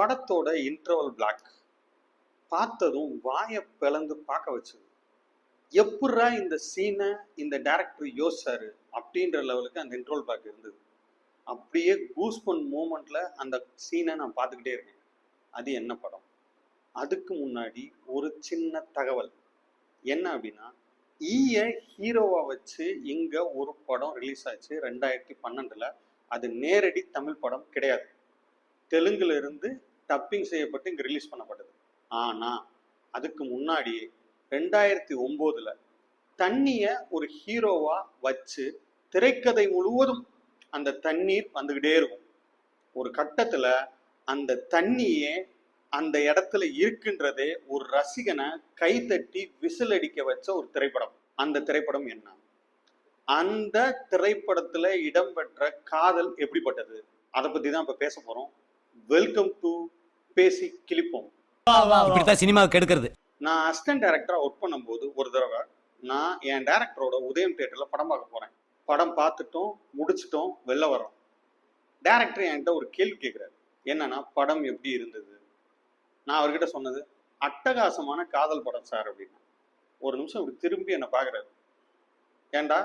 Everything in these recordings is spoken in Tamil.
படத்தோட இன்டர்வல் பிளாக் பார்த்ததும் வாயை பிளந்து பார்க்க வச்சது. எப்படா இந்த சீனை இந்த டைரக்டர் யோசிச்சாரு அப்படின்ற லெவலுக்கு அந்த இன்டர்வல் பிளாக் இருந்தது. அப்படியே கூஸ்பன் மூமெண்ட்ல அந்த சீனை நான் பார்த்துக்கிட்டே இருக்கேன். அது என்ன படம்? அதுக்கு முன்னாடி ஒரு சின்ன தகவல் என்ன அப்படின்னா, ஹீரோவா வச்சு இங்க ஒரு படம் ரிலீஸ் ஆச்சு 2012. அது நேரடி தமிழ் படம் கிடையாது. தெலுங்குல இருந்து டப்பிங் செய்யப்பட்டு இங்க ரிலீஸ் பண்ணப்பட்டது. ஆனா அதுக்கு முன்னாடியே 2009 தண்ணிய ஒரு ஹீரோவா வச்சு திரைக்கதை முழுவதும் அந்த தண்ணீர் வந்துகிட்டே இருக்கும். ஒரு கட்டத்துல அந்த தண்ணியே அந்த இடத்துல இருக்குன்றதே ஒரு ரசிகனை கைத்தட்டி விசில் அடிக்க வச்ச ஒரு திரைப்படம். அந்த திரைப்படம் என்ன? அந்த திரைப்படத்துல இடம்பெற்ற காதல் எப்படிப்பட்டது? அதை பத்தி தான் இப்ப பேச போறோம். வெல்கம் டு பேசி கிளிப்போம். இப்படித்தான் சினிமாவுக்கு எடுக்கிறது. நான் அசிஸ்டன்ட் டைரக்டரா ஒர்க் பண்ணும்போது ஒரு தடவை நான் என் டைரக்டரோட உதயம் தியேட்டர்ல படம் பார்க்க போறேன். படம் பார்த்துட்டோம், முடிச்சிட்டோம், வெளில வரோம். டைரக்டர் என்கிட்ட ஒரு கேள்வி கேட்கிறாரு. என்னன்னா, படம் எப்படி இருந்தது? நான் அவர்கிட்ட சொன்னது அட்டகாசமான காதல் படம் சார் அப்படின்னு. ஒரு நிமிஷம் இப்படி திரும்பி என்னை பார்க்குறாரு. ஏண்டா,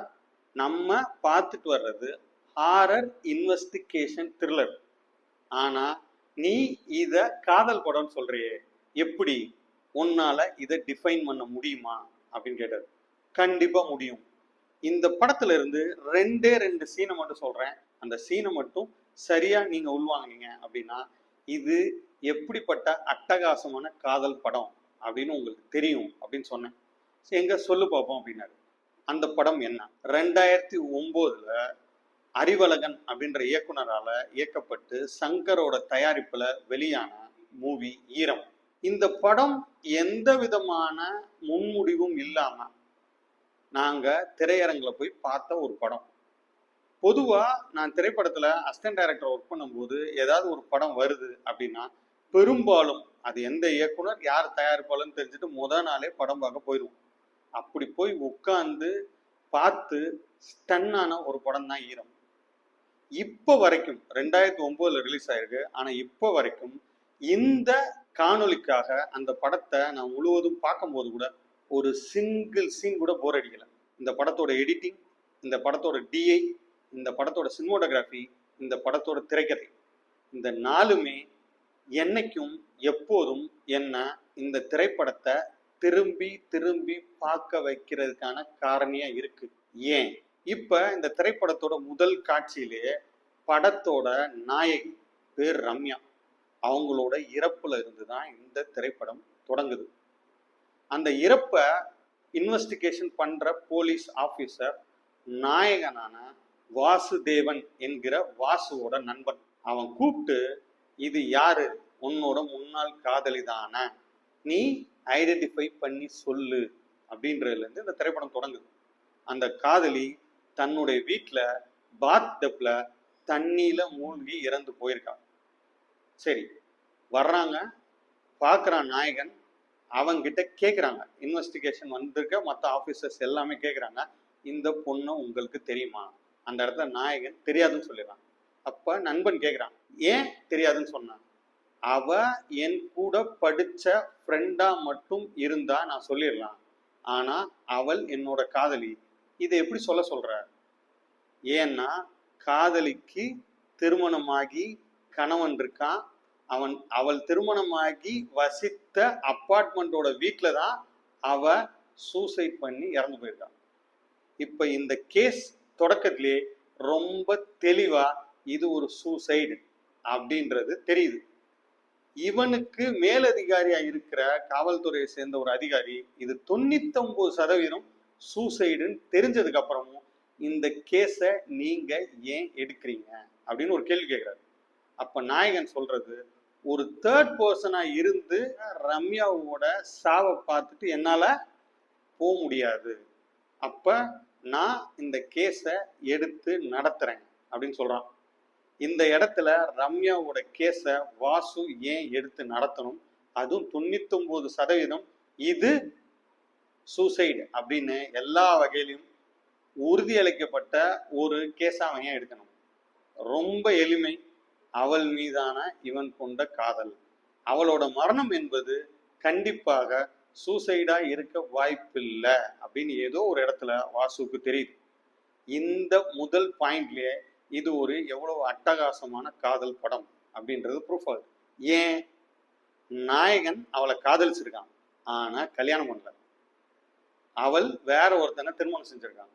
நம்ம பார்த்துட்டு வர்றது ஹாரர் இன்வெஸ்டிகேஷன் த்ரில்லர், ஆனா நீ இத காதல் படம்னு சொல்றியே, எப்படி உன்னால இதை டிஃபைன் பண்ண முடியுமா அப்படின்னு கேட்டாரு. கண்டிப்பா முடியும். இந்த படத்துல இருந்து ரெண்டு சீனை மட்டும் சொல்றேன். அந்த சீனை மட்டும் சரியா நீங்க உள்வாங்கினீங்க அப்படின்னா இது எப்படிப்பட்ட அட்டகாசமான காதல் படம் அப்படின்னு உங்களுக்கு தெரியும் அப்படின்னு சொன்னேன். எங்க சொல்லு பார்ப்போம் அப்படின்னாரு. அந்த படம் என்ன? 2009 அறிவழகன் அப்படின்ற இயக்குனரால இயக்கப்பட்டு சங்கரோட தயாரிப்புல வெளியான மூவி ஈரம். இந்த படம் எந்த விதமான முன்முடிவும் இல்லாம நாங்க திரையரங்குல போய் பார்த்த ஒரு படம். பொதுவா நான் திரைப்படத்துல அசிஸ்டன்ட் டைரக்டர் ஒர்க் பண்ணும்போது ஏதாவது ஒரு படம் வருது அப்படின்னா பெரும்பாலும் அது எந்த இயக்குனர் யார் தயாரிப்பாளர்னு தெரிஞ்சுட்டு முதல் நாளே படம் பார்க்க போயிடுவோம். அப்படி போய் உட்கார்ந்து பார்த்து ஸ்டன்னான ஒரு படம் தான் ஈரம். இப்போ வரைக்கும் 2009 ரிலீஸ் ஆயிருக்கு. ஆனா இப்போ வரைக்கும் இந்த காணொலிக்காக அந்த படத்தை நான் முழுவதும் பார்க்கும்போது கூட ஒரு சிங்கிள் சீன் கூட போர் அடிக்கல. இந்த படத்தோட எடிட்டிங், இந்த படத்தோட டிஐ, இந்த படத்தோட சினிமோட்டோகிராஃபி, இந்த படத்தோட திரைக்கதை, இந்த நாலுமே என்னைக்கும் எப்போதும் என்ன இந்த திரைப்படத்தை திரும்பி திரும்பி பார்க்க வைக்கிறதுக்கான காரணியா இருக்கு. ஏன்? இப்ப இந்த திரைப்படத்தோட முதல் காட்சியிலேயே படத்தோட நாயகி பேர் ரம்யா, அவங்களோட இறப்புல இருந்துதான் இந்த திரைப்படம் தொடங்குது. அந்த இறப்ப இன்வெஸ்டிகேஷன் பண்ற போலீஸ் ஆபீசர் நாயகனான வாசுதேவன் என்கிற வாசுவோட நண்பன். அவன் கூப்பிட்டு, இது யாரு? உன்னோட முன்னாள் காதலிதான, நீ ஐடென்டிஃபை பண்ணி சொல்லு அப்படின்றதுல இருந்து இந்த திரைப்படம் தொடங்குது. அந்த காதலி தன்னுடைய வீட்டுல பாத் டப்ல தண்ணியில மூழ்கி இறந்து போயிருக்கா. சரி, வர்றாங்க, பார்க்குறான் நாயகன். அவங்கிட்ட கேட்குறாங்க, இன்வெஸ்டிகேஷன் வந்திருக்க மற்ற ஆஃபீஸர்ஸ் எல்லாமே கேட்குறாங்க, இந்த பொண்ணு உங்களுக்கு தெரியுமா? அந்த இடத்துல நாயகன் தெரியாதுன்னு சொல்லிடுறான். அப்ப நண்பன் கேட்குறான், ஏன் தெரியாதுன்னு சொன்னான்? அவ என் கூட படிச்ச ஃப்ரெண்டா மட்டும் இருந்தா நான் சொல்லிடலாம், ஆனா அவள் என்னோட காதலி, இதை எப்படி சொல்ற? ஏன்னா காதலிக்கு திருமணமாகி கணவன் இருக்கான். அவள் திருமணமாகி வசித்த அப்பார்ட்மெண்டோட வீட்டுல தான் அவ சூசைட் பண்ணி இறந்து போயிருக்கான். இப்ப இந்த கேஸ் தொடக்கத்திலே ரொம்ப தெளிவா இது ஒரு சூசைடு அப்படின்றது தெரியுது. இவனுக்கு மேலதிகாரியா இருக்கிற காவல்துறையை சேர்ந்த ஒரு அதிகாரி இது 99% சூசைடுன்னு தெரிஞ்சதுக்கு அப்புறமும் இந்த கேஸை நீங்க ஏன் எடுக்கிறீங்க அப்படின்னு ஒரு கேள்வி கேட்கிறாரு. அப்ப நாயகன் சொல்றது, ஒரு தேர்ட் பர்சனா இருந்து ரம்யாவோட சாவை பார்த்துட்டு என்னால போக முடியாது, அப்ப நான் இந்த கேஸை எடுத்து நடத்துறேன் அப்படின்னு சொல்றான். இந்த இடத்துல ரம்யாவோட கேஸை வாசு ஏன் எடுத்து நடத்தணும்? அதுவும் 99% இது சூசைடு அப்படின்னு எல்லா வகையிலும் உறுதியளிக்கப்பட்ட ஒரு கேஸா அவன் ஏன் எடுக்கணும்? ரொம்ப எளிமை. அவள் மீதான இவன் கொண்ட காதல். அவளோட மரணம் என்பது கண்டிப்பாக சூசைடா இருக்க வாய்ப்பில்லை அப்படின்னு ஏதோ ஒரு இடத்துல வாசுக்கு தெரியுது. இந்த முதல் பாயிண்ட்லயே இது ஒரு எவ்வளவு அட்டகாசமான காதல் படம் அப்படின்றது ப்ரூஃப் ஆகுது. ஏன்? நாயகன் அவளை காதலிச்சிருக்கான், ஆனா கல்யாணம் பண்ணல. அவள் வேற ஒருத்தனை திருமணம் செஞ்சிருக்காங்க.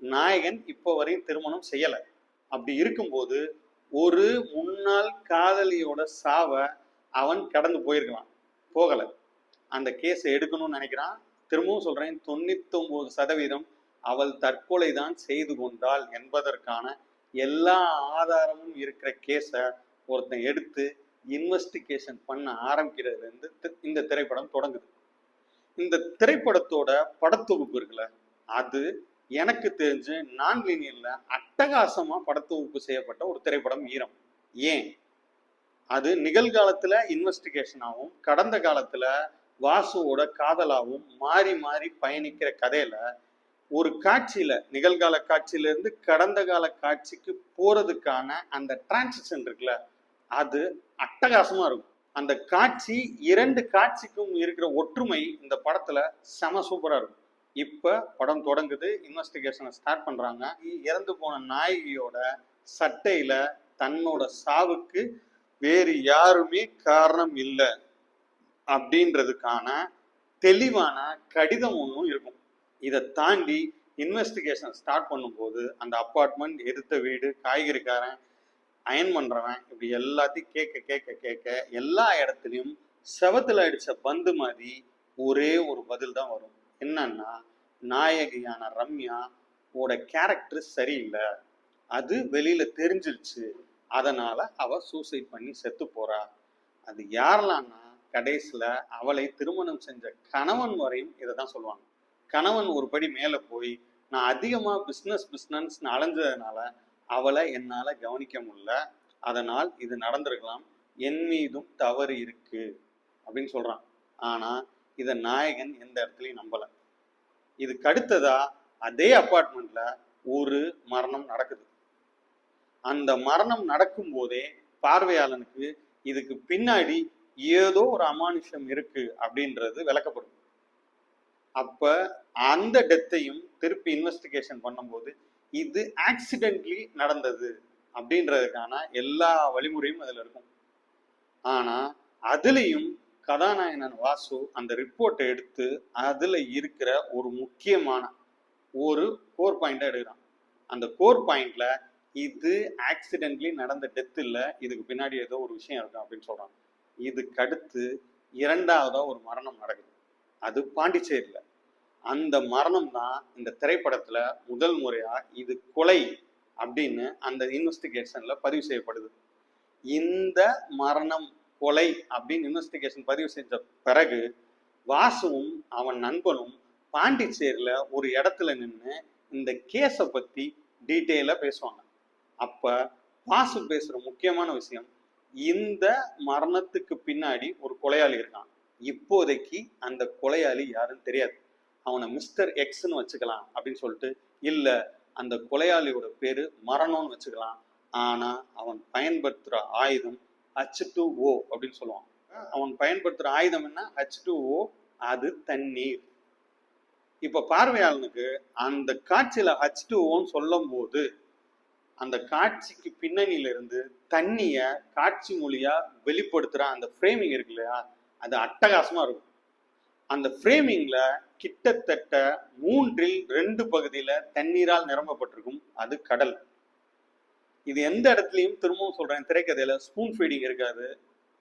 நாயகன் இப்போ வரையும் திருமணம் செய்யல. அப்படி இருக்கும்போது ஒரு முன்னாள் காதலியோட சாவை அவன் கடந்து போயிருக்கலாம், போகல. அந்த கேஸை எடுக்கணும்னு நினைக்கிறான். திரும்பவும் சொல்றேன், 99% அவள் தற்கொலை தான் செய்து கொண்டாள் என்பதற்கான எல்லா ஆதாரமும் இருக்கிற கேஸை ஒருத்தன் எடுத்து இன்வெஸ்டிகேஷன் பண்ண ஆரம்பிக்கிறதுல இருந்து இந்த திரைப்படம் தொடங்குது. இந்த திரைப்படத்தோட படத்தொகுப்பு இருக்குல்ல, அது எனக்கு தெரிஞ்சு நான் லீனியர்ல அட்டகாசமா படத்தொகுப்பு செய்யப்பட்ட ஒரு திரைப்படம் ஈரம். ஏன்? அது நிகழ்காலத்துல இன்வெஸ்டிகேஷனாகவும் கடந்த காலத்துல வாசுவோட காதலாகவும் மாறி மாறி பயணிக்கிற கதையில ஒரு காட்சியில, நிகழ்கால காட்சியில இருந்து கடந்த கால காட்சிக்கு போறதுக்கான அந்த டிரான்சிஷன் இருக்குல்ல, அது அட்டகாசமா இருக்கும். அந்த காட்சி, இரண்டு காட்சிக்கும் இருக்கிற ஒற்றுமை இந்த படத்துல செம சூப்பரா இருக்கும். இப்ப படம் தொடங்குது, இன்வெஸ்டிகேஷனை ஸ்டார்ட் பண்றாங்க. இறந்து போன நாயகியோட சட்டையில தன்னோட சாவுக்கு வேறு யாருமே காரணம் இல்லை அப்படின்றதுக்கான தெளிவான கடிதம் ஒன்றும் இருக்கும். இதை தாண்டி இன்வெஸ்டிகேஷன் ஸ்டார்ட் பண்ணும்போது அந்த அப்பார்ட்மெண்ட், எதிர்த்த வீடு, காய்கறிக்காரன், அயன் பண்றவன், இப்படி எல்லாத்தையும் கேட்க கேட்க கேட்க எல்லா இடத்துலையும் செவத்துல அடிச்ச பந்து மாதிரி ஒரே ஒரு பதில் தான் வரும். என்னன்னா, நாயகியான ரம்யா ஓட கேரக்டர் சரியில்லை, அது வெளியில தெரிஞ்சிருச்சு, அதனால அவ சூசைட் பண்ணி செத்து போறா. அது யாரெல்லாம்னா கடைசியில அவளை திருமணம் செஞ்ச கணவன் வரையும் இதை தான் சொல்லுவாங்க. கணவன் ஒரு படி மேல போய், நான் அதிகமா பிஸ்னஸ் அலைஞ்சதுனால அவளை என்னால கவனிக்க முடியல, அதனால் இது நடந்திருக்கலாம், என் மீதும் தவறு இருக்கு அப்படின்னு சொல்றான். ஆனா இத நாயகன் எந்த இடத்துலயும் நம்பல. இதுக்கு அடுத்ததா அதே அப்பார்ட்மெண்ட்ல ஒரு மரணம் நடக்குது. அந்த மரணம் நடக்கும் போதே பார்வையாளனுக்கு இதுக்கு பின்னாடி ஏதோ ஒரு அமானுஷம் இருக்கு அப்படின்றது விளக்கப்படும். அப்ப அந்த டெத்தையும் திருப்பி இன்வெஸ்டிகேஷன் பண்ணும்போது இது ஆக்சிடென்ட்லி நடந்தது அப்படின்றதுக்கான எல்லா வழிமுறையும் அதுல இருக்கும். ஆனா அதுலயும் கதாநாயகன் வாசு அந்த ரிப்போர்ட்டை எடுத்து அதுல இருக்கிற ஒரு முக்கியமான ஒரு கோர் பாயிண்டா எடுக்கிறான். அந்த கோர் பாயிண்ட்ல இது ஆக்சிடென்ட்லி நடந்த டெத் இல்ல, இதுக்கு பின்னாடி ஏதோ ஒரு விஷயம் இருக்கு அப்படின்னு சொல்றான். இதுக்கு அடுத்து இரண்டாவதா ஒரு மரணம் நடக்குது. அது பாண்டிச்சேரியில. அந்த மரணம் தான் இந்த திரைப்படத்துல முதல் முறையா இது கொலை அப்படின்னு அந்த இன்வெஸ்டிகேஷன்ல பதிவு செய்யப்படுது. இந்த மரணம் கொலை அப்படின்னு இன்வெஸ்டிகேஷன் பதிவு செஞ்ச பிறகு வாசுவும் அவன் நண்பனும் பாண்டிச்சேரியில ஒரு இடத்துல நின்று இந்த கேஸை பத்தி டீட்டெயிலா பேசுவாங்க. அப்ப வாசு பேசுற முக்கியமான விஷயம், இந்த மரணத்துக்கு பின்னாடி ஒரு கொலையாளி இருக்கான், இப்போதைக்கு அந்த கொலையாளி யாருன்னு தெரியாது, அவனை மிஸ்டர் எக்ஸ்ன்னு வச்சுக்கலாம் அப்படின்னு சொல்லிட்டு, இல்ல அந்த கொலையாளியோட பேரு மரணம்னு வச்சுக்கலாம், ஆனா அவன் பயன்படுத்துற ஆயுதம் H2O அப்படின்னு சொல்லுவான். அவன் பயன்படுத்துற ஆயுதம் என்ன? H2O, அது தண்ணீர். இப்ப பார்வையாளனுக்கு அந்த காட்சியில H2Oன்னு சொல்லும் போது அந்த காட்சிக்கு பின்னணியில இருந்து தண்ணிய காட்சி மொழியா வெளிப்படுத்துற அந்த ஃப்ரேமிங் இருக்கு இல்லையா, அது அட்டகாசமா இருக்கும். அந்த ஃப்ரேமிங்ல கிட்டத்தட்ட 3/2 பகுதியில தண்ணீரால் நிரம்பப்பட்டிருக்கும். அது கடல். இது எந்த இடத்துலயும், திரும்பவும் சொல்றேன், திரைக்கதையில ஸ்பூன் ஃபீடிங் இருக்காது,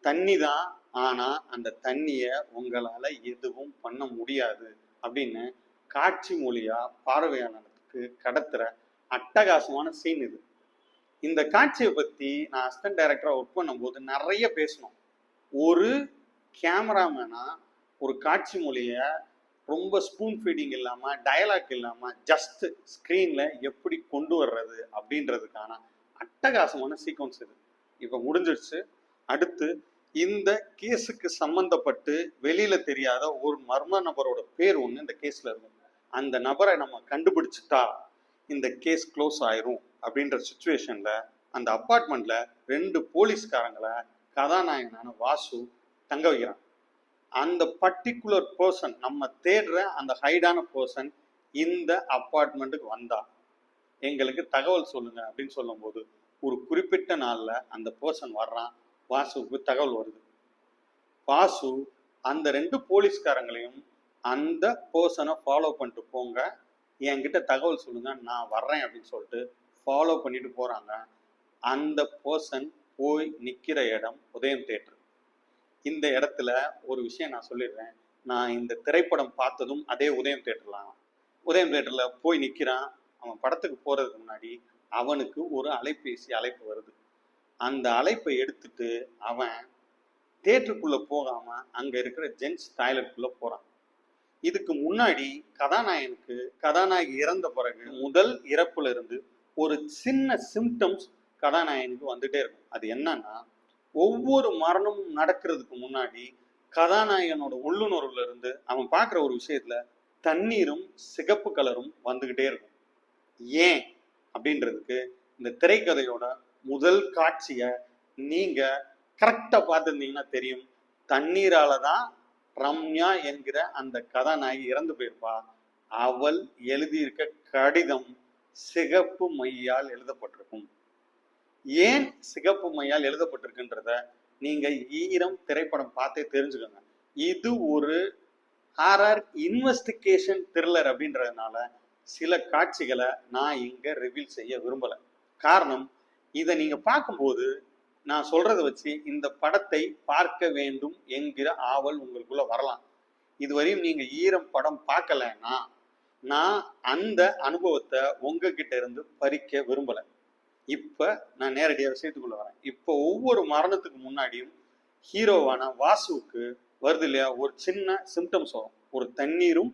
தண்ணி தான். ஆனா அந்த தண்ணிய உங்களால எதுவும் பண்ண முடியாது அப்படின்னு காட்சி மொழியா பார்வையாளனுக்கு கடத்துற அட்டகாசமான சீன் இது. இந்த காட்சியை பத்தி நான் அசிஸ்டன்ட் டைரக்டரா ஒர்க் பண்ணும்போது நிறைய பேசணும். ஒரு கேமராமேனா ஒரு காட்சி மொழிய ரொம்ப ஸ்பூன் ஃபீடிங் இல்லாம, டயலாக் இல்லாம, ஜஸ்ட் ஸ்கிரீன்ல எப்படி கொண்டு வர்றது அப்படின்றதுக்கான அட்டகாசமான சீக்வன்ஸ் இது. இப்ப முடிஞ்சிடுச்சு. அடுத்து இந்த கேஸுக்கு சம்பந்தப்பட்டு வெளியில தெரியாத ஒரு மர்ம நபரோட பேர் ஒண்ணு இந்த கேஸ்ல இருக்கும். அந்த நபரை நம்ம கண்டுபிடிச்சிட்டா இந்த கேஸ் க்ளோஸ் ஆயிரும் அப்படின்ற சுச்சுவேஷன்ல அந்த அப்பார்ட்மெண்ட்ல 2 போலீஸ்காரங்களை கதாநாயகனான வாசு தங்க வைக்கிறான். அந்த பர்டிகுலர் பர்சன், நம்ம தேடுற அந்த ஹைடான பர்சன் இந்த அப்பார்ட்மெண்ட்டுக்கு வந்தா எங்களுக்கு தகவல் சொல்லுங்க அப்படின்னு சொல்லும்போது ஒரு குறிப்பிட்ட நாள்ல அந்த பர்சன் வர்றான். வாசுவுக்கு தகவல் வருது. வாசு அந்த 2 போலீஸ்காரங்களையும் அந்த பர்சனை ஃபாலோ பண்ணிட்டு போங்க, என்கிட்ட தகவல் சொல்லுங்க, நான் வர்றேன் அப்படின்னு சொல்லிட்டு ஃபாலோ பண்ணிட்டு போறாங்க. அந்த பர்சன் போய் நிக்கிற இடம் உதயம் தியேட்டர். இந்த இடத்துல ஒரு விஷயம் நான் சொல்லிடுறேன். நான் இந்த திரைப்படம் பார்த்ததும் அதே உதயம் தியேட்டர்லாம். உதயம் தியேட்டர்ல போய் நிக்கிறான். அவன் படத்துக்கு போறதுக்கு முன்னாடி அவனுக்கு ஒரு அலைபேசி அழைப்பு வருது. அந்த அழைப்பை எடுத்துட்டு அவன் தியேட்டருக்குள்ள போகாம அங்க இருக்கிற ஜென்ஸ் டாய்லெட்டுக்குள்ள போறான். இதுக்கு முன்னாடி கதாநாயகி இறந்த பிறகு முதல் இறப்புல இருந்து ஒரு சின்ன சிம்டம்ஸ் கதாநாயகனுக்கு வந்துட்டே இருக்கும். அது என்னன்னா, ஒவ்வொரு மரணமும் நடக்கிறதுக்கு முன்னாடி கதாநாயகனோட உள்ளுணர்வுல இருந்து அவன் பார்க்குற ஒரு விஷயத்துல தண்ணீரும் சிகப்பு கலரும் வந்துகிட்டே இருக்கும். ஏன் அப்படின்றதுக்கு இந்த திரைக்கதையோட முதல் காட்சியை நீங்க கரெக்டா பார்த்துருந்தீங்கன்னா தெரியும். தண்ணீரால தான் ரம்யா என்கிற அந்த கதாநாயகி இறந்து போயிருப்பா. அவள் எழுதியிருக்க கடிதம் சிகப்பு மையால் எழுதப்பட்டிருக்கும். ஏன் சிகப்பு மையால் எழுதப்பட்டிருக்குன்றத நீங்க ஈரம் திரைப்படம் பார்த்தே தெரிஞ்சுக்கோங்க. இது ஒரு ஹாரர் இன்வெஸ்டிகேஷன் த்ரில்லர் அப்படின்றதுனால சில காட்சிகளை நான் இங்க ரிவீல் செய்ய விரும்பல. காரணம், இதை நீங்க பார்க்கும்போது நான் சொல்றதை வச்சு இந்த படத்தை பார்க்க வேண்டும் என்கிற ஆவல் உங்களுக்குள்ள வரலாம். இதுவரையும் நீங்க ஈரம் படம் பார்க்கலன்னா நான் அந்த அனுபவத்தை உங்ககிட்ட இருந்து பறிக்க விரும்பல. இப்ப நான் நேரடியா விஷயத்துக்குள்ள வரேன். இப்போ ஒவ்வொரு மரணத்துக்கு முன்னாடியும் ஹீரோவான வாசுவுக்கு வருது இல்லையா ஒரு சின்ன சிம்டம்ஸ் வரும். ஒரு தண்ணீரும்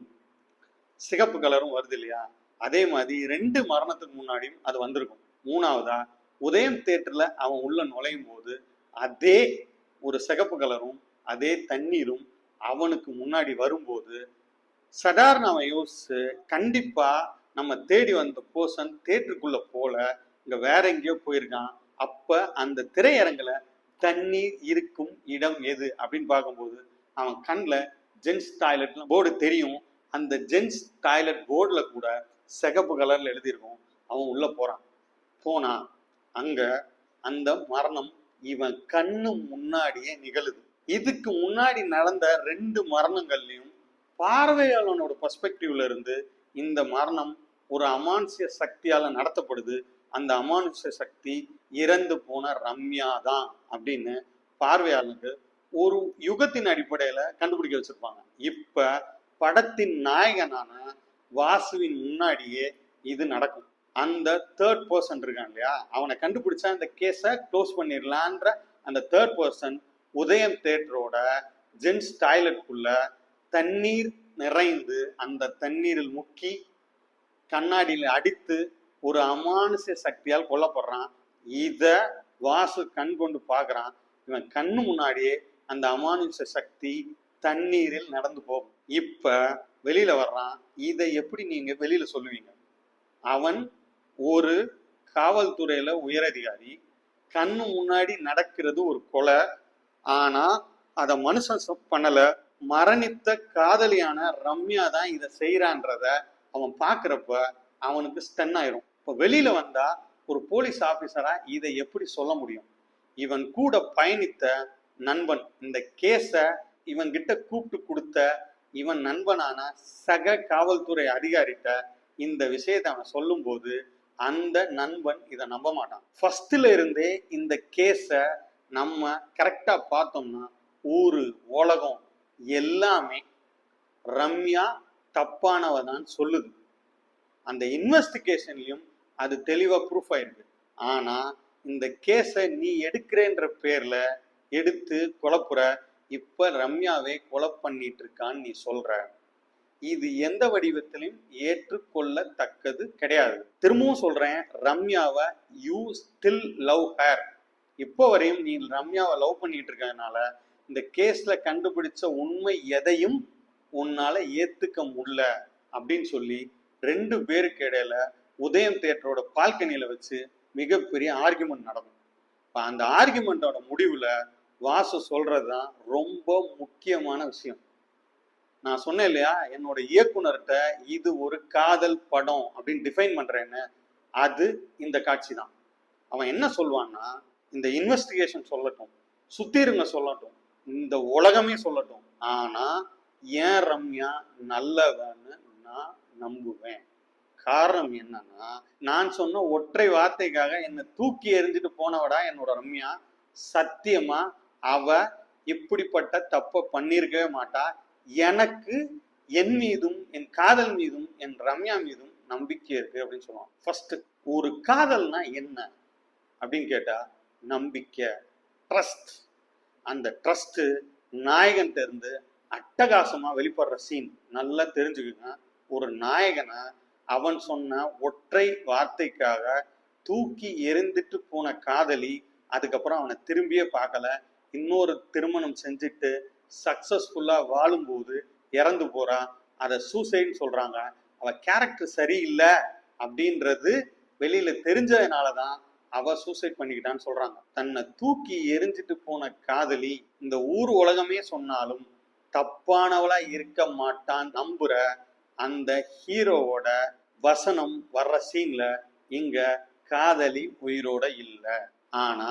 சிகப்பு கலரும் வருது இல்லையா, அதே மாதிரி 2 மரணத்துக்கு முன்னாடியும் அது வந்திருக்கும். மூணாவதா உதயம் தியேட்டர்ல அவன் உள்ள நுழையும் போது அதே ஒரு சிகப்பு கலரும் அதே தண்ணீரும் அவனுக்கு முன்னாடி வரும்போது சடார்னு அவன் யோசிச்சு கண்டிப்பா நம்ம தேடி வந்த பர்சன் தியேட்டருக்குள்ள போல இங்க வேற எங்கேயோ போயிருக்கான். அப்ப அந்த திரையரங்குல தண்ணீர் இருக்கும் இடம் எது அப்படின்னு பார்க்கும்போது அவன் கண்ணில் ஜென்ஸ் டாய்லெட்ல போர்டு தெரியும். அந்த ஜென்ஸ் டாய்லெட் போர்டுல கூட சிகப்பு கலர்ல எழுதியிருக்கும். அவன் உள்ள போனா அங்க அந்த மரணம் இவன் கண்ணு முன்னாடியே நிகழுது. இதுக்கு முன்னாடி நடந்த 2 மரணங்கள்லயும் பார்வையாளனோட பெர்ஸ்பெக்டிவ்ல இருந்து இந்த மரணம் ஒரு அமானுஷ்ய சக்தியால நடத்தப்படுது. அந்த அமானுஷ்ய சக்தி இறந்து போன ரம்யா தான் அப்படின்னு பார்வையாளனுக்கு ஒரு யுகத்தின் அடிப்படையில கண்டுபிடிக்க வச்சிருப்பாங்க. இப்ப படத்தின் நாயகனான வாசுவின் முன்னாடியே இது நடக்கும். அந்த தேர்ட் பர்சன் இருக்கான் இல்லையா, அவனை கண்டுபிடிச்சா அந்த கேஸை க்ளோஸ் பண்ணிடலான்ற அந்த தேர்ட் பர்சன் உதயம் தியேட்டரோட ஜென்ஸ் டாய்லெட்குள்ள தண்ணீர் நிறைந்து அந்த தண்ணீரில் முக்கி கண்ணாடியில் அடித்து ஒரு அமானுஷ்ய சக்தியால் கொல்லப்படுறான். இத வாசு கண் கொண்டு பார்க்கறான். இவன் கண்ணு முன்னாடியே அந்த அமானுஷ்ய சக்தி தண்ணீரில் நடந்து போகும். இப்ப வெளியில வர்றான். இதை எப்படி நீங்க வெளியில சொல்லுவீங்க? அவன் ஒரு காவல்துறையில உயரதிகாரி. கண்ணு முன்னாடி நடக்கிறது ஒரு கொலை. ஆனா அத மனுஷன் பண்ணல, மரணித்த காதலியான ரம்யா தான் இதை செய்யறான்றத அவன் பாக்குறப்ப அவனுக்கு ஸ்டன் ஆயிரும். இப்ப வெளியில வந்தா ஒரு போலீஸ் ஆபீசரா இதை எப்படி சொல்ல முடியும்? இவன் கூட பயணித்த நண்பன், இந்த கேஸ இவன் கிட்ட கூப்பிட்டு கொடுத்த இவன் நண்பனான சக காவல்துறை அதிகாரிட்ட இந்த விஷயத்தை அவன் சொல்லும் போது அந்த நண்பன் இதை நம்ப மாட்டான். ஃபர்ஸ்ட்ல இருந்தே இந்த கேஸ நம்ம கரெக்டா பார்த்தோம்னா ஊரு உலகம் எல்லாமே ரம்யா தப்பானவதான் சொல்லுது. அந்த இன்வெஸ்டிகேஷன்லயும் அது தெளிவா ப்ரூஃப் ஆயிருக்கு. ஆனா இந்த கேஸை நீ எடுக்கிறேன்ற பேர்ல எடுத்து குழப்புற. இப்ப ரம்யாவை கொலை பண்ணிட்டு இருக்கான்னு நீ சொல்ற. இது எந்த வடிவத்திலும் ஏற்றுக்கொள்ளத்தக்கது கிடையாது. திரும்பவும் சொல்றேன், ரம்யாவை யூ ஸ்டில் லவ் ஹர். இப்போ வரையும் நீ ரம்யாவை லவ் பண்ணிட்டு இருக்கனால இந்த கேஸ்ல கண்டுபிடிச்ச உண்மை எதையும் உன்னால ஏத்துக்க முடியல அப்படின்னு சொல்லி 2 பேருக்கு இடையில உதயம் தியேட்டரோட பால்கனியில வச்சு மிகப்பெரிய ஆர்குமெண்ட் நடக்கும். இப்போ அந்த ஆர்குமெண்டோட முடிவுல வாசு சொல்றதுதான் ரொம்ப முக்கியமான விஷயம். நான் சொன்னேன் இல்லையா, என்னோட இயக்குனர்கிட்ட இது ஒரு காதல் படம் அப்படின்னு டிஃபைன் பண்றேன்னு, அது இந்த காட்சி தான். அவன் என்ன சொல்வான்னா, இந்த இன்வெஸ்டிகேஷன் சொல்லட்டும், சுத்திருங்க சொல்லட்டும், இந்த உலகமே சொல்லட்டும், ஆனா ஏன் ரம்யா நல்லவன்னு நான் நம்புவேன். காரணம் என்னன்னா, நான் சொன்ன ஒற்றை வார்த்தைக்காக என்னை தூக்கி எறிஞ்சிட்டு போனவடா என்னோட ரம்யா. சத்தியமா அவ இப்படிப்பட்ட தப்ப பண்ணியிருக்கவே மாட்டா. எனக்கு என் மீதும் என் காதல் மீதும் என் ரம்யா மீதும் நம்பிக்கை இருக்கு அப்படின்னு சொல்லுவான். ஃபர்ஸ்ட், ஒரு காதல்னா என்ன அப்படின்னு கேட்டா, நம்பிக்கை, ட்ரஸ்ட். அந்த ட்ரஸ்ட் நாயகன் இருந்து அட்டகாசமா வெளிப்படுற சீன் நல்லா தெரிஞ்சுக்குங்க. ஒரு நாயகனை அவன் சொன்ன ஒற்றை வார்த்தைக்காக தூக்கி எரிந்துட்டு போன காதலி அதுக்கப்புறம் அவனை திரும்பியே பார்க்கல, இன்னொரு திருமணம் செஞ்சுட்டு சக்சஸ்ஃபுல்லா வாழும்போது இறந்து போறா. அதை சூசைட்னு சொல்றாங்க. அவ கேரக்டர் சரியில்லை அப்படின்றது வெளியில தெரிஞ்சதுனாலதான் அவ சூசைட் பண்ணிக்கிட்டான்னு சொல்றாங்க. தன்னை தூக்கி எரிஞ்சிட்டு போன காதலி இந்த ஊர் உலகமே சொன்னாலும் தப்பானவளா இருக்க மாட்டான் நம்புற அந்த ஹீரோவோட வசனம் வர்ற சீன்ல இங்க காதலி உயிரோட இல்லை. ஆனா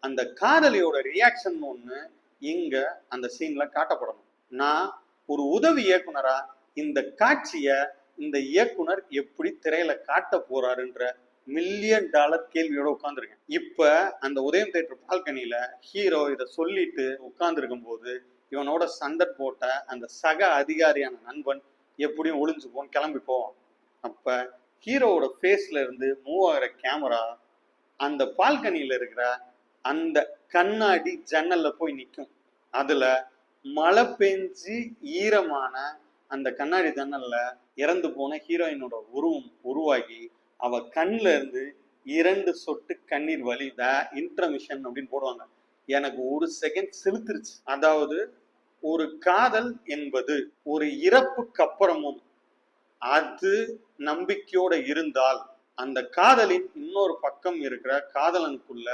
அந்த காதலியோட ரியாக்ஷன் ஒண்ணு இங்க அந்த சீன்ல காட்டப்படணும். நான் ஒரு உதவி இயக்குனரா இந்த காட்சிய இந்த இயக்குனர் எப்படி திரையில காட்ட போறாருன்ற $1,000,000 கேள்வியோட உட்கார்ந்துருக்கேன். இப்ப அந்த உதயம் தியேட்டர் பால்கனியில ஹீரோ இதை சொல்லிட்டு உட்கார்ந்துருக்கும் போது இவனோட சண்டை போட்ட அந்த சக அதிகாரியான நண்பன் எப்படியும் ஒளிஞ்சு போன்னு கிளம்பி போவான். அப்ப ஹீரோவோட ஃபேஸ்ல இருந்து மூவ் ஆகிற கேமரா அந்த பால்கனியில இருக்கிற அந்த கண்ணாடி ஜன்னல்ல போய் நிற்கும். அதுல மழை பெஞ்சு ஈரமான அந்த கண்ணாடி ஜன்னல்ல இறந்து போன ஹீரோயினோட உருவம் உருவாகி அவ கண்ணுல இருந்து 2 சொட்டு கண்ணீர் வழித இன்டர்மிஷன் அப்படின்னு போடுவாங்க. எனக்கு ஒரு செகண்ட் செலுத்துருச்சு. அதாவது ஒரு காதல் என்பது ஒரு இறப்புக்கு அப்புறமும் அது நம்பிக்கையோட இருந்தால் அந்த காதலின் இன்னொரு பக்கம் இருக்கிற காதலனுக்குள்ள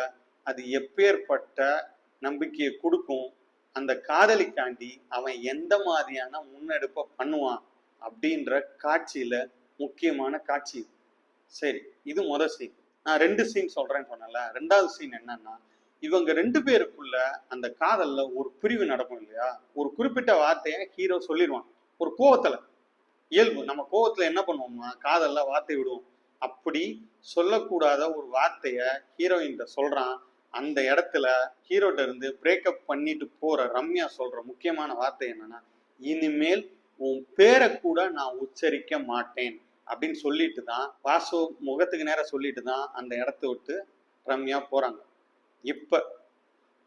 அது எப்பேற்பட்ட நம்பிக்கையை கொடுக்கும், அந்த காதலிக்காண்டி அவன் எந்த மாதிரியான முன்னெடுப்பை பண்ணுவான் அப்படின்ற காட்சியில முக்கியமான காட்சி. சரி, இது முதல் சீன். நான் 2 சீன் சொல்றேன்னு சொன்னல. 2வது சீன் என்னன்னா, இவங்க 2 பேருக்குள்ள அந்த காதல்ல ஒரு பிரிவு நடக்கும் இல்லையா. ஒரு குறிப்பிட்ட வார்த்தையை ஹீரோ சொல்லிடுவான் ஒரு கோவத்துல. இயல்பு, நம்ம கோவத்துல என்ன பண்ணுவோம்னா காதல்ல வார்த்தை விடுவோம். அப்படி சொல்லக்கூடாத ஒரு வார்த்தைய ஹீரோயின் சொல்றான். அந்த இடத்துல ஹீரோட்ட இருந்து பிரேக்கப் பண்ணிட்டு போற ரம்யா சொல்ற முக்கியமான வார்த்தை என்னன்னா, இனிமேல் உன் பேரை கூட நான் உச்சரிக்க மாட்டேன் அப்படின்னு சொல்லிட்டு தான் வாசு முகத்துக்கு நேரம் சொல்லிட்டு தான் அந்த இடத்த விட்டு ரம்யா போறாங்க. இப்ப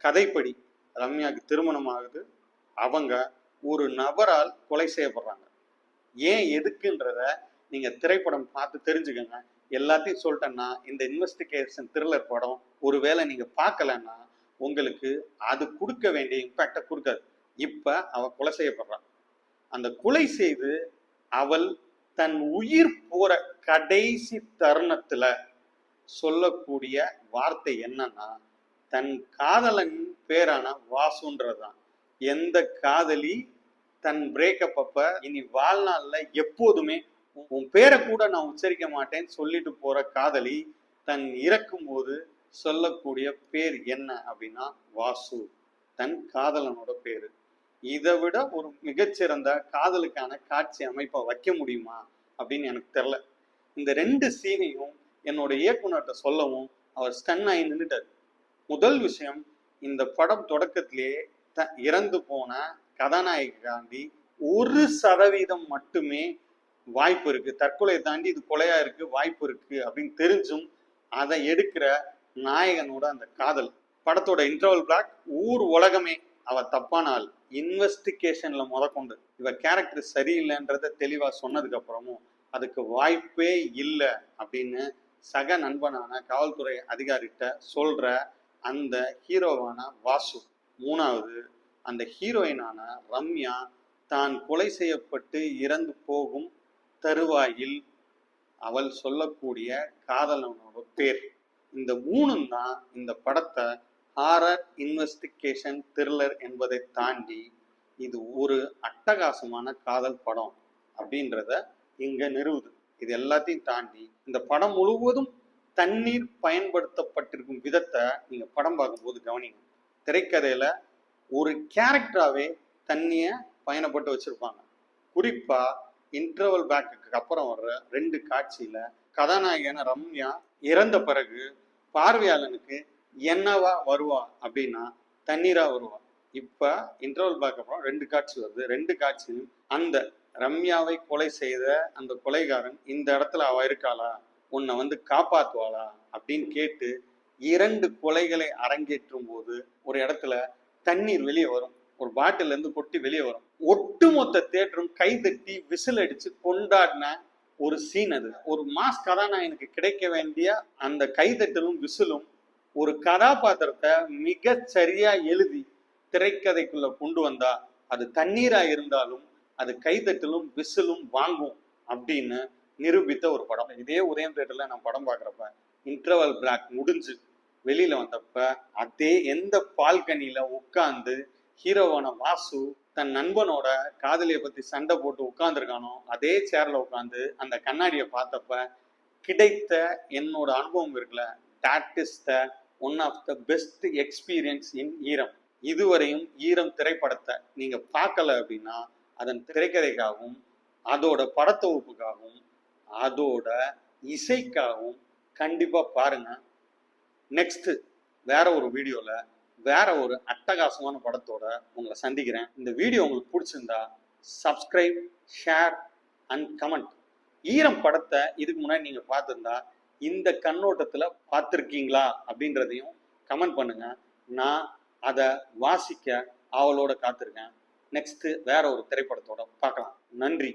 கதைப்படி ரம்யாவுக்கு திருமணம் ஆகுது. அவங்க ஒரு நபரால் கொலை செய்யப்படுறாங்க. ஏன் எதுக்குன்றத நீங்க திரைப்படம் பார்த்து தெரிஞ்சுக்கங்க. எல்லாத்தையும் சொல்லிட்டேன்னா இந்த இன்வெஸ்டிகேஷன் த்ரில்லர் படம் ஒருவேளை நீங்க பார்க்கலன்னா உங்களுக்கு அது கொடுக்க வேண்டிய இம்பாக்டை கொடுக்காது. இப்ப அவ கொலை செய்யப்படுறான். அந்த கொலை செய்து அவள் தன் உயிர் போற கடைசி தருணத்துல சொல்லக்கூடிய வார்த்தை என்னன்னா, தன் காதலன் பேரான வாசுன்றதுதான். எந்த காதலி தன் பிரேக்கப் அப்ப இனி வாழ்நாள்ல எப்போதுமே உன் பேரை கூட நான் உச்சரிக்க மாட்டேன்னு சொல்லிட்டு போற காதலி தன் இறக்கும் போது சொல்லக்கூடிய பேர் என்ன அப்படின்னா வாசு, தன் காதலனோட பேரு. இதை விட ஒரு மிகச்சிறந்த காதலுக்கான காட்சி அமைப்பை வைக்க முடியுமா அப்படின்னு எனக்கு தெரியல. இந்த 2 சீனையும் என்னோட இயக்குனர்கிட்ட சொல்லவும் அவர் ஸ்டன் ஆகி நின்றுட்டார். முதல் விஷயம், இந்த படம் தொடக்கத்திலேயே இறந்து போன கதாநாயகாண்டி 1% மட்டுமே வாய்ப்பு இருக்கு, தற்கொலை தாண்டி இது கொலையா இருக்கு வாய்ப்பு இருக்கு அப்படின்னு தெரிஞ்சும் அதை எடுக்கிற நாயகனோட அந்த காதல். படத்தோட இன்டர்வல் பிளாக் ஊர் உலகமே அவ தப்பான ஆள், இன்வெஸ்டிகேஷன்ல முதற்கொண்டு இவ கேரக்டர் சரியில்லைன்றத தெளிவா சொன்னதுக்கு அப்புறமும் அதுக்கு வாய்ப்பே இல்லை அப்படின்னு சக நண்பனான காவல்துறை அதிகாரிகிட்ட சொல்ற அந்த ஹீரோவான வாசு. 3வது, அந்த ஹீரோயினான ரம்யா தான் கொலை செய்யப்பட்டு இறந்து போகும் தருவாயில் அவள் சொல்லக்கூடிய காதலனோட பேர். இந்த மூணும் தான் இந்த படத்தை ஹாரர், இன்வெஸ்டிகேஷன், த்ரில்லர் என்பதை தாண்டி இது ஒரு அட்டகாசமான காதல் படம் அப்படின்றத இங்க நிறுவுது. இது எல்லாத்தையும் தாண்டி இந்த படம் முழுவதும் தண்ணீர் பயன்படுத்தப்பட்டிருக்கும் விதத்தை நீங்க படம் பார்க்கும்போது கவனிங்க. திரைக்கதையில ஒரு கேரக்டராகவே தண்ணிய பயணப்பட்டு வச்சிருப்பாங்க. குறிப்பா இன்டர்வல் பேக்குக்கு அப்புறம் வர்ற 2 காட்சியில கதாநாயகன ரம்யா இறந்த பிறகு பார்வையாளனுக்கு என்னவா வருவா அப்படின்னா தண்ணீரா வருவா. இப்ப இன்டர்வல் பேக் அப்புறம் 2 காட்சி வருது. 2 காட்சியிலும் அந்த ரம்யாவை கொலை செய்த அந்த கொலைகாரன் இந்த இடத்துல அவ இருக்காளா, உன்னை வந்து காப்பாத்துவாளா அப்படின்னு கேட்டு 2 கொலைகளை அரங்கேற்றும் போது ஒரு இடத்துல தண்ணீர் வெளியே வரும். ஒரு பாட்டில இருந்து கொட்டி வெளியே வரும். ஒட்டுமொத்த தேட்டரும் கைதட்டி விசில் அடிச்சு கொண்டாடின ஒரு சீன் அது. ஒரு மாஸ் கதாநாயகனுக்கு கிடைக்க வேண்டிய அந்த கைதட்டலும் விசிலும் ஒரு கதாபாத்திரத்தை மிக சரியா எழுதி திரைக்கதைக்குள்ள கொண்டு வந்தா அது தண்ணீரா இருந்தாலும் அது கைதட்டலும் விசிலும் வாங்கும் அப்படின்னு நிரூபித்த ஒரு படம். இதே உதயம் தியேட்டர்ல நான் படம் பார்க்குறப்ப இன்டர்வல் பிளாக் முடிஞ்சு வெளியில வந்தப்ப அதே எந்த பால்கனியில உட்கார்ந்து ஹீரோவான வாசு தன் நண்பனோட காதலியை பத்தி சண்டை போட்டு உட்கார்ந்துருக்கானோ அதே சேர்ல உட்காந்து அந்த கண்ணாடியை பார்த்தப்ப கிடைத்த என்னோட அனுபவம் இருக்குல்ல, that is the one of the best experience in ஈரம். இதுவரையும் ஈரம் திரைப்படத்தை நீங்க பார்க்கல அப்படின்னா அதன் திரைக்கதைக்காகவும் அதோட படத்தொகுப்புக்காகவும் அதோட இசைக்காகவும் கண்டிப்பா பாருங்க. நெக்ஸ்ட் வேற ஒரு வீடியோல வேற ஒரு அட்டகாசமான படத்தோட உங்களை சந்திக்கிறேன். இந்த வீடியோ உங்களுக்கு பிடிச்சிருந்தா சப்ஸ்கிரைப், ஷேர் அண்ட் கமெண்ட். ஈரம் படத்தை இதுக்கு முன்னாடி நீங்க பார்த்திருந்தா இந்த கண்ணோட்டத்துல பார்த்துருக்கீங்களா அப்படின்றதையும் கமெண்ட் பண்ணுங்க. நான் அதை வாசிக்க ஆவலோட காத்திருக்கேன். நெக்ஸ்ட் வேற ஒரு திரைப்படத்தோட பார்க்கலாம். நன்றி.